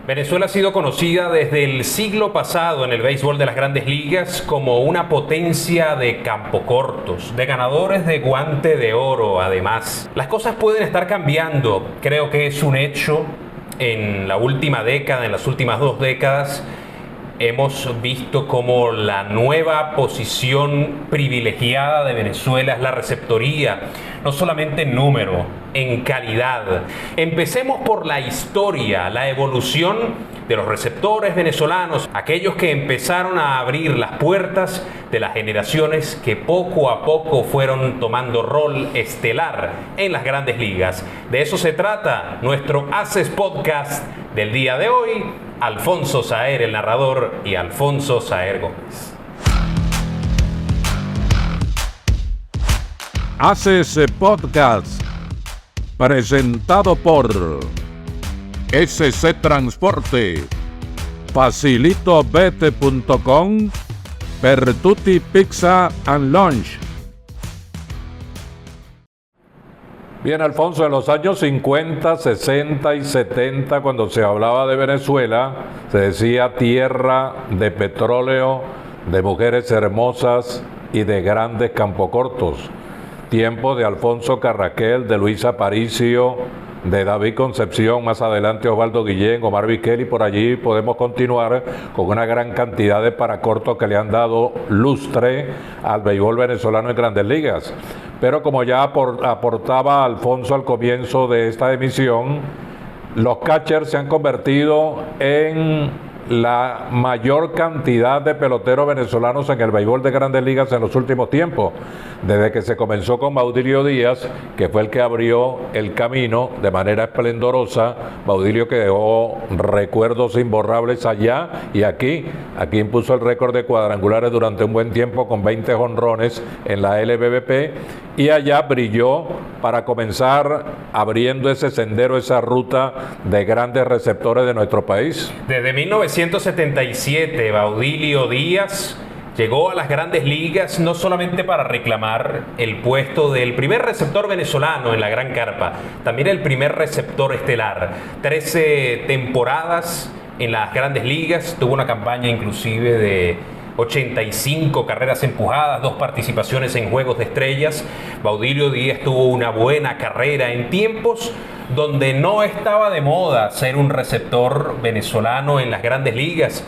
Venezuela ha sido conocida desde el siglo pasado en el béisbol de las grandes ligas como una potencia de campo cortos, de ganadores de guante de oro. Además, las cosas pueden estar cambiando. Creo que es un hecho. En la última década, en las últimas 2 décadas, hemos visto como la nueva posición privilegiada de Venezuela es la receptoría, no solamente en número, en calidad. Empecemos por la historia, la evolución de los receptores venezolanos, aquellos que empezaron a abrir las puertas de las generaciones que poco a poco fueron tomando rol estelar en las grandes ligas. De eso se trata nuestro Haces Podcast del día de hoy. Alfonso Saer, el narrador, y Alfonso Saer Gómez. Haces Podcast, presentado por SC Transporte, facilitobet.com, Pertuti Pizza and Lunch. Bien, Alfonso, en los años 50, 60 y 70, cuando se hablaba de Venezuela, se decía tierra de petróleo, de mujeres hermosas y de grandes campocortos. Tiempo de Alfonso Carraquel, de Luis Aparicio, de David Concepción, más adelante Osvaldo Guillén, Omar Vizquel, y por allí podemos continuar con una gran cantidad de paracortos que le han dado lustre al béisbol venezolano en grandes ligas. Pero como ya aportaba Alfonso al comienzo de esta emisión, los catchers se han convertido en la mayor cantidad de peloteros venezolanos en el béisbol de grandes ligas en los últimos tiempos, desde que se comenzó con Baudilio Díaz, que fue el que abrió el camino de manera esplendorosa. Baudilio, que dejó recuerdos imborrables allá y aquí impuso el récord de cuadrangulares durante un buen tiempo con 20 jonrones en la LBBP, y allá brilló para comenzar abriendo ese sendero, esa ruta de grandes receptores de nuestro país. Desde 1977, Baudilio Díaz llegó a las grandes ligas no solamente para reclamar el puesto del primer receptor venezolano en la Gran Carpa, también el primer receptor estelar. 13 temporadas en las grandes ligas, tuvo una campaña inclusive de 85 carreras empujadas, 2 participaciones en Juegos de Estrellas. Baudilio Díaz tuvo una buena carrera en tiempos donde no estaba de moda ser un receptor venezolano en las grandes ligas,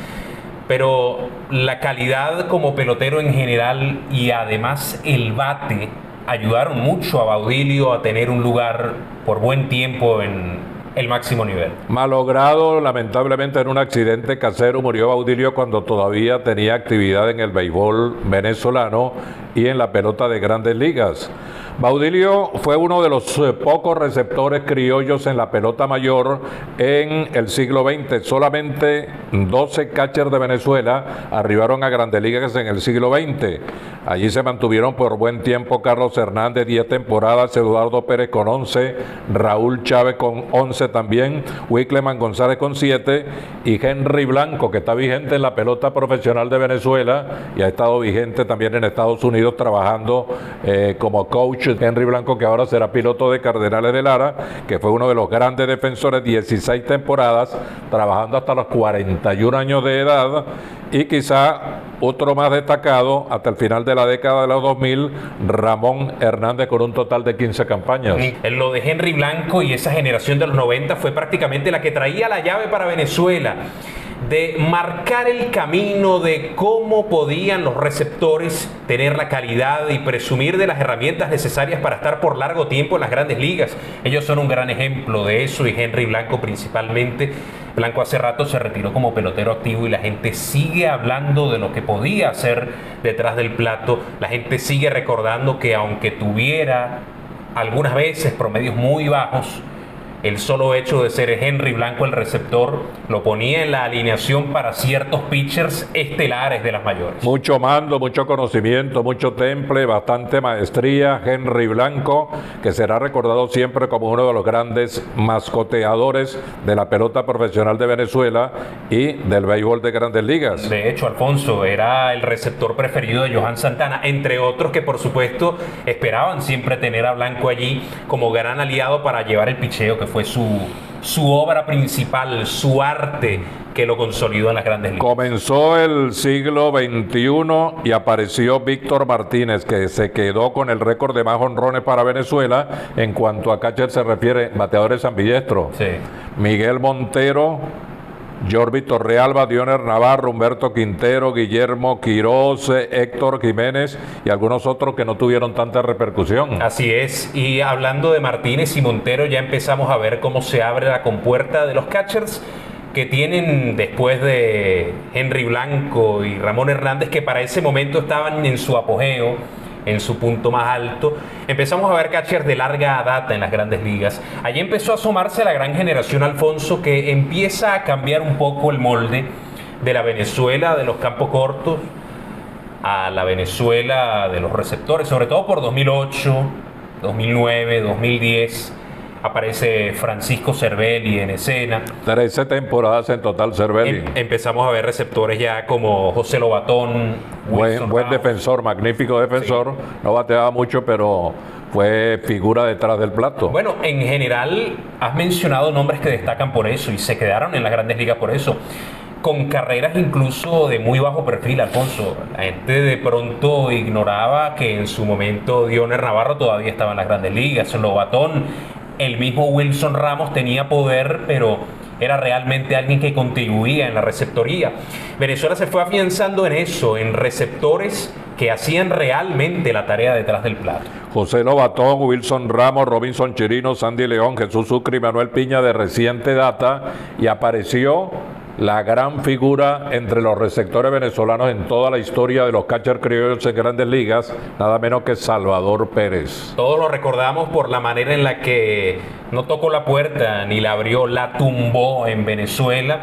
pero la calidad como pelotero en general y además el bate ayudaron mucho a Baudilio a tener un lugar por buen tiempo en el máximo nivel. Malogrado lamentablemente en un accidente casero, murió Baudilio cuando todavía tenía actividad en el béisbol venezolano y en la pelota de grandes ligas. Baudilio fue uno de los pocos receptores criollos en la pelota mayor en el siglo XX. Solamente 12 catchers de Venezuela arribaron a grandes ligas en el siglo XX. Allí se mantuvieron por buen tiempo Carlos Hernández, 10 temporadas, Eduardo Pérez con 11, Raúl Chávez con 11 también, Wicleman González con 7 y Henry Blanco, que está vigente en la pelota profesional de Venezuela y ha estado vigente también en Estados Unidos trabajando como coach. Henry Blanco, que ahora será piloto de Cardenales de Lara, que fue uno de los grandes defensores, 16 temporadas, trabajando hasta los 41 años de edad, y quizá otro más destacado hasta el final de la década de los 2000, Ramón Hernández, con un total de 15 campañas. Lo de Henry Blanco y esa generación de los 90 fue prácticamente la que traía la llave para Venezuela, de marcar el camino de cómo podían los receptores tener la calidad y presumir de las herramientas necesarias para estar por largo tiempo en las grandes ligas. Ellos son un gran ejemplo de eso, y Henry Blanco principalmente. Blanco hace rato se retiró como pelotero activo y la gente sigue hablando de lo que podía hacer detrás del plato. La gente sigue recordando que aunque tuviera algunas veces promedios muy bajos, el solo hecho de ser Henry Blanco el receptor lo ponía en la alineación para ciertos pitchers estelares de las mayores. Mucho mando, mucho conocimiento, mucho temple, bastante maestría. Henry Blanco, que será recordado siempre como uno de los grandes mascoteadores de la pelota profesional de Venezuela y del béisbol de grandes ligas. De hecho, Alfonso era el receptor preferido de Johan Santana, entre otros que por supuesto esperaban siempre tener a Blanco allí como gran aliado para llevar el picheo, que fue su obra principal, su arte que lo consolidó en las grandes ligas. Comenzó el siglo XXI y apareció Víctor Martínez, que se quedó con el récord de más honrones para Venezuela en cuanto a catcher se refiere, bateadores ambidiestros. Sí. Miguel Montero, Jorvi Torrealba, Dioner Navarro, Humberto Quintero, Guillermo Quiroz, Héctor Jiménez y algunos otros que no tuvieron tanta repercusión. Así es, y hablando de Martínez y Montero, ya empezamos a ver cómo se abre la compuerta de los catchers que tienen, después de Henry Blanco y Ramón Hernández, que para ese momento estaban en su apogeo, en su punto más alto. Empezamos a ver catchers de larga data en las grandes ligas. Allí empezó a asomarse la gran generación Alfonso, que empieza a cambiar un poco el molde de la Venezuela de los campos cortos a la Venezuela de los receptores, sobre todo por 2008, 2009, 2010. Aparece Francisco Cervelli en escena. 13 temporadas en total Cervelli. Empezamos a ver receptores ya como José Lobatón. Buen defensor, magnífico defensor. Sí. No bateaba mucho, pero fue figura detrás del plato. Bueno, en general has mencionado nombres que destacan por eso y se quedaron en las grandes ligas por eso, con carreras incluso de muy bajo perfil, Alfonso. La gente de pronto ignoraba que en su momento Dioner Navarro todavía estaba en las grandes ligas. Lobatón, el mismo Wilson Ramos tenía poder, pero era realmente alguien que contribuía en la receptoría. Venezuela se fue afianzando en eso, en receptores que hacían realmente la tarea detrás del plato. José Lobatón, Wilson Ramos, Robinson Chirino, Sandy León, Jesús Sucre y Manuel Piña de reciente data, y apareció la gran figura entre los receptores venezolanos en toda la historia de los catchers criollos en grandes ligas, nada menos que Salvador Pérez. Todos lo recordamos por la manera en la que no tocó la puerta ni la abrió, la tumbó en Venezuela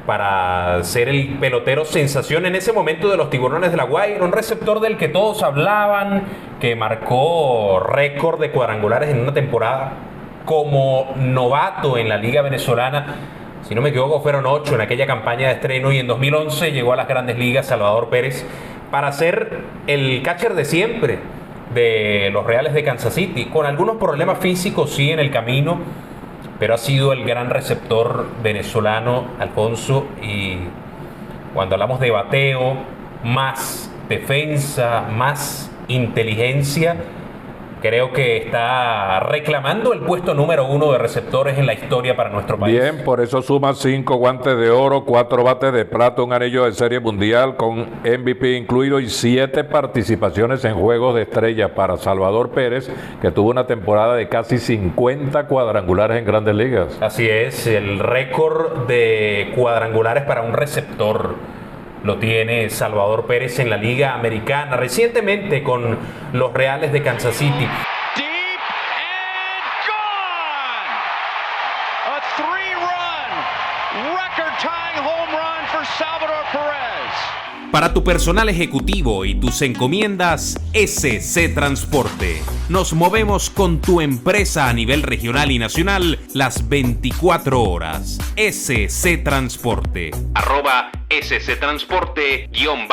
para ser el pelotero sensación en ese momento de los Tiburones de La Guaira, un receptor del que todos hablaban, que marcó récord de cuadrangulares en una temporada como novato en la Liga Venezolana. Si no me equivoco, fueron 8 en aquella campaña de estreno, y en 2011 llegó a las grandes ligas Salvador Pérez para ser el catcher de siempre de los Reales de Kansas City, con algunos problemas físicos sí en el camino, pero ha sido el gran receptor venezolano, Alfonso. Y cuando hablamos de bateo, más defensa, más inteligencia, creo que está reclamando el puesto número 1 de receptores en la historia para nuestro país. Bien, por eso suma 5 guantes de oro, 4 bates de plata, un anillo de serie mundial con MVP incluido y 7 participaciones en juegos de estrella para Salvador Pérez, que tuvo una temporada de casi 50 cuadrangulares en grandes ligas. Así es, el récord de cuadrangulares para un receptor lo tiene Salvador Pérez en la Liga Americana, recientemente con los Reales de Kansas City. Deep and gone! A 3-run, record-tying home run for Salvador Pérez. Para tu personal ejecutivo y tus encomiendas, SC Transporte. Nos movemos con tu empresa a nivel regional y nacional las 24 horas. SC Transporte. @SC Transporte _.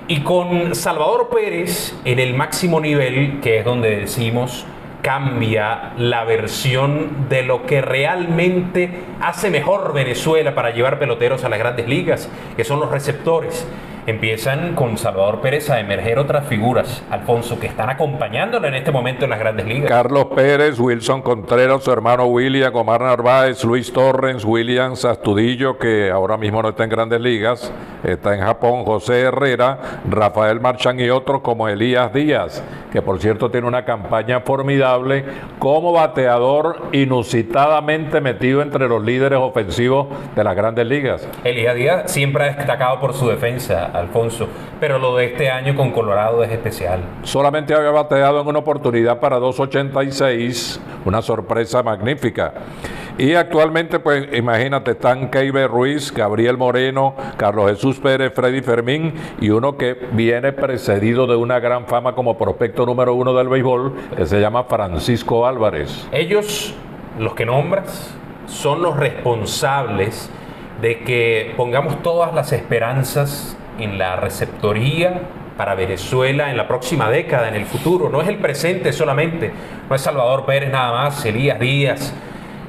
Y con Salvador Pérez en el máximo nivel, que es donde decimos cambia la versión de lo que realmente hace mejor Venezuela para llevar peloteros a las grandes ligas, que son los receptores. Empiezan con Salvador Pérez a emerger otras figuras, Alfonso, que están acompañándolo en este momento en las grandes ligas. Carlos Pérez, Wilson Contreras, su hermano William, Omar Narváez, Luis Torrens, Williams Astudillo, que ahora mismo no está en grandes ligas, está en Japón, José Herrera, Rafael Marchán y otros como Elías Díaz, que por cierto tiene una campaña formidable como bateador, inusitadamente metido entre los líderes ofensivos de las grandes ligas. Elías Díaz siempre ha destacado por su defensa, Alfonso, pero lo de este año con Colorado es especial. Solamente había bateado en una oportunidad para 2.86, una sorpresa magnífica. Y actualmente, pues imagínate, están Keiber Ruiz, Gabriel Moreno, Carlos Jesús Pérez, Freddy Fermín y uno que viene precedido de una gran fama como prospecto número 1 del béisbol, que se llama Francisco Álvarez. Ellos, los que nombras, son los responsables de que pongamos todas las esperanzas en la receptoría para Venezuela en la próxima década, en el futuro. No es el presente solamente, no es Salvador Pérez nada más, Elías Díaz,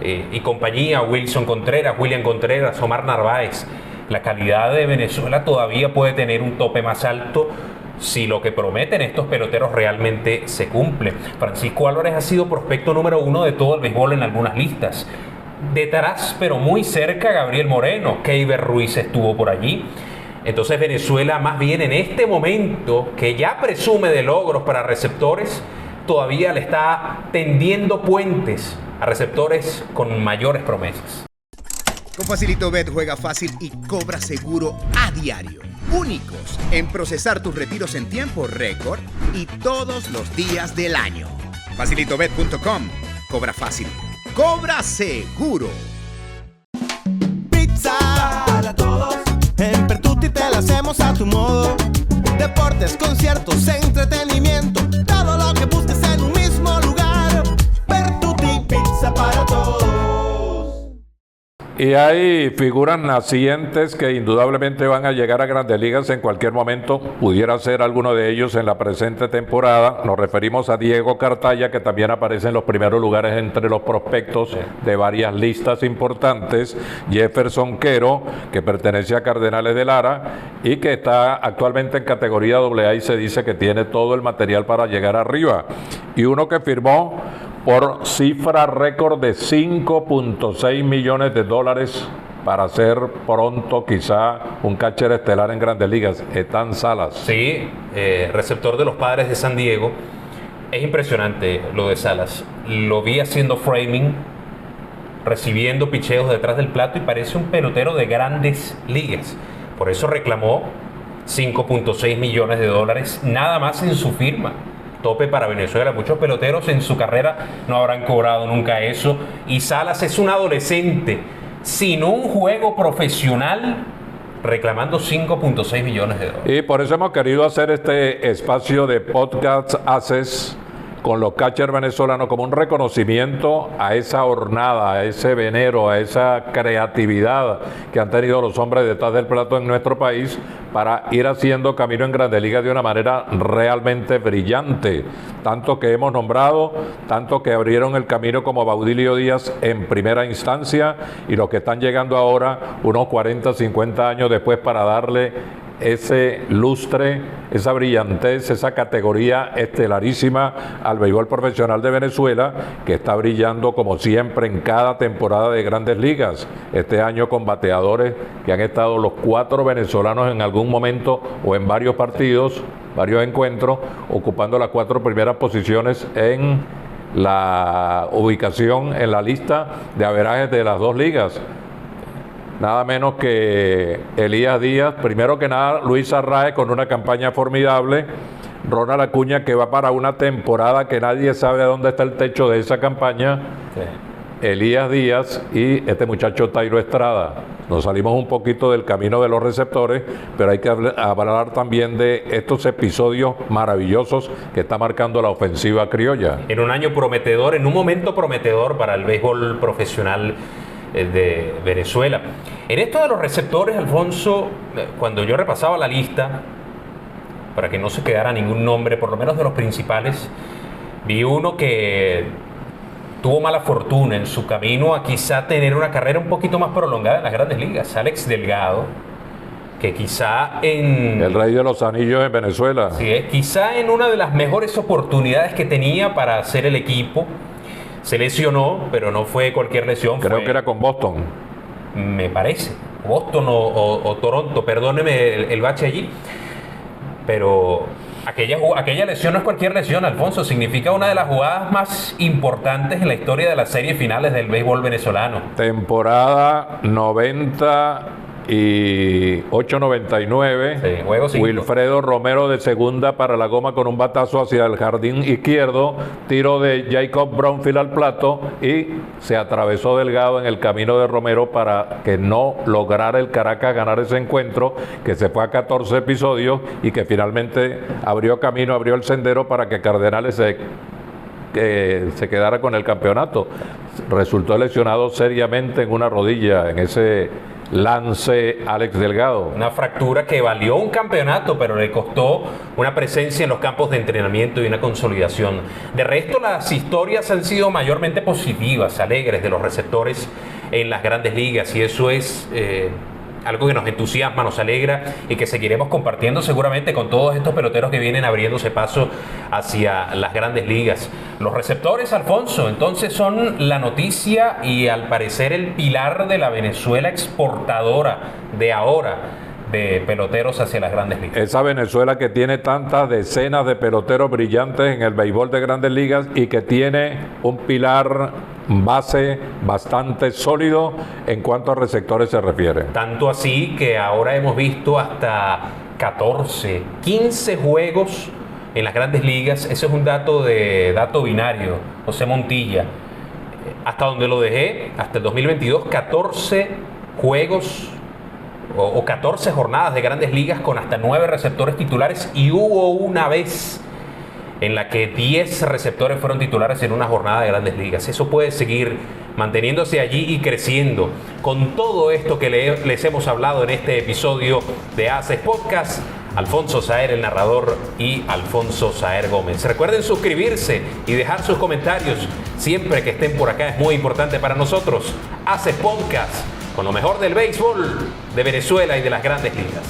y compañía, William Contreras, Omar Narváez. La calidad de Venezuela todavía puede tener un tope más alto si lo que prometen estos peloteros realmente se cumple. Francisco Álvarez ha sido prospecto número 1 de todo el béisbol en algunas listas. Detrás, pero muy cerca, Gabriel Moreno. Keiber Ruiz estuvo por allí. Entonces Venezuela, más bien en este momento, que ya presume de logros para receptores, todavía le está tendiendo puentes a receptores con mayores promesas. Con Facilito Bet juega fácil y cobra seguro a diario. Únicos en procesar tus retiros en tiempo récord y todos los días del año. Facilitobet.com. Cobra fácil. Cobra seguro. Pizza para todos. En Pertuti te la hacemos a tu modo. Deportes, conciertos, entretenimiento. Todo lo que busques en un mismo lugar. Pertuti, pizza para todos. Y hay figuras nacientes que indudablemente van a llegar a Grandes Ligas en cualquier momento. Pudiera ser alguno de ellos en la presente temporada. Nos referimos a Diego Cartaya, que también aparece en los primeros lugares entre los prospectos de varias listas importantes. Jefferson Quero, que pertenece a Cardenales de Lara y que está actualmente en categoría AA y se dice que tiene todo el material para llegar arriba. Y uno que firmó por cifra récord de $5.6 millones para ser pronto quizá un catcher estelar en Grandes Ligas, Ethan Salas. Sí, receptor de los Padres de San Diego. Es impresionante lo de Salas. Lo vi haciendo framing, recibiendo picheos detrás del plato y parece un pelotero de Grandes Ligas. Por eso reclamó $5.6 millones, nada más en su firma. Tope para Venezuela. Muchos peloteros en su carrera no habrán cobrado nunca eso. Y Salas es un adolescente sin un juego profesional reclamando $5.6 millones. Y por eso hemos querido hacer este espacio de Podcast Access con los catchers venezolanos como un reconocimiento a esa hornada, a ese venero, a esa creatividad que han tenido los hombres detrás del plato en nuestro país para ir haciendo camino en Grandes Ligas de una manera realmente brillante. Tanto que hemos nombrado, tanto que abrieron el camino como Baudilio Díaz en primera instancia y los que están llegando ahora unos 40, 50 años después para darle ese lustre, esa brillantez, esa categoría estelarísima al béisbol profesional de Venezuela, que está brillando como siempre en cada temporada de Grandes Ligas. Este año con bateadores que han estado los 4 venezolanos en algún momento o en varios partidos, varios encuentros, ocupando las 4 primeras posiciones en la ubicación en la lista de averajes de las 2 ligas. Nada menos que Elías Díaz, primero que nada Luis Arraez con una campaña formidable, Ronald Acuña que va para una temporada que nadie sabe dónde está el techo de esa campaña, sí. Elías Díaz y este muchacho Tairo Estrada. Nos salimos un poquito del camino de los receptores, pero hay que hablar también de estos episodios maravillosos que está marcando la ofensiva criolla. En un año prometedor, en un momento prometedor para el béisbol profesional de Venezuela. En esto de los receptores, Alfonso, cuando yo repasaba la lista, para que no se quedara ningún nombre, por lo menos de los principales, vi uno que tuvo mala fortuna en su camino a quizá tener una carrera un poquito más prolongada en las Grandes Ligas, Alex Delgado, que quizá en... El rey de los anillos en Venezuela. Sí, quizá en una de las mejores oportunidades que tenía para hacer el equipo, se lesionó, pero no fue cualquier lesión. Creo que era con Boston. Me parece. Boston o Toronto, perdóneme el bache allí. Pero aquella lesión no es cualquier lesión, Alfonso. Significa una de las jugadas más importantes en la historia de las series finales del béisbol venezolano. Temporada 90 y 8-99, sí, Wilfredo Romero de segunda para la goma con un batazo hacia el jardín izquierdo, tiro de Jacob Brownfield al plato y se atravesó Delgado en el camino de Romero para que no lograra el Caracas ganar ese encuentro, que se fue a 14 episodios y que finalmente abrió camino, abrió el sendero para que Cardenales se quedara con el campeonato. Resultó lesionado seriamente en una rodilla en ese lance Alex Delgado. Una fractura que valió un campeonato, pero le costó una presencia en los campos de entrenamiento y una consolidación. De resto, las historias han sido mayormente positivas, alegres de los receptores en las grandes ligas, y eso es algo que nos entusiasma, nos alegra y que seguiremos compartiendo seguramente con todos estos peloteros que vienen abriéndose paso hacia las grandes ligas. Los receptores, Alfonso, entonces son la noticia y al parecer el pilar de la Venezuela exportadora de ahora de peloteros hacia las grandes ligas. Esa Venezuela que tiene tantas decenas de peloteros brillantes en el béisbol de grandes ligas y que tiene un pilar base bastante sólido en cuanto a receptores se refiere. Tanto así que ahora hemos visto hasta 14, 15 juegos en las grandes ligas. Ese es un dato binario, José Montilla. Hasta donde lo dejé, hasta el 2022, 14 juegos o 14 jornadas de grandes ligas con hasta 9 receptores titulares, y hubo una vez en la que 10 receptores fueron titulares en una jornada de grandes ligas. Eso puede seguir manteniéndose allí y creciendo. Con todo esto que les hemos hablado en este episodio de ACES Podcast, Alfonso Saer, el narrador, y Alfonso Saer Gómez. Recuerden suscribirse y dejar sus comentarios siempre que estén por acá, es muy importante para nosotros. ACES Podcast, con lo mejor del béisbol de Venezuela y de las grandes ligas.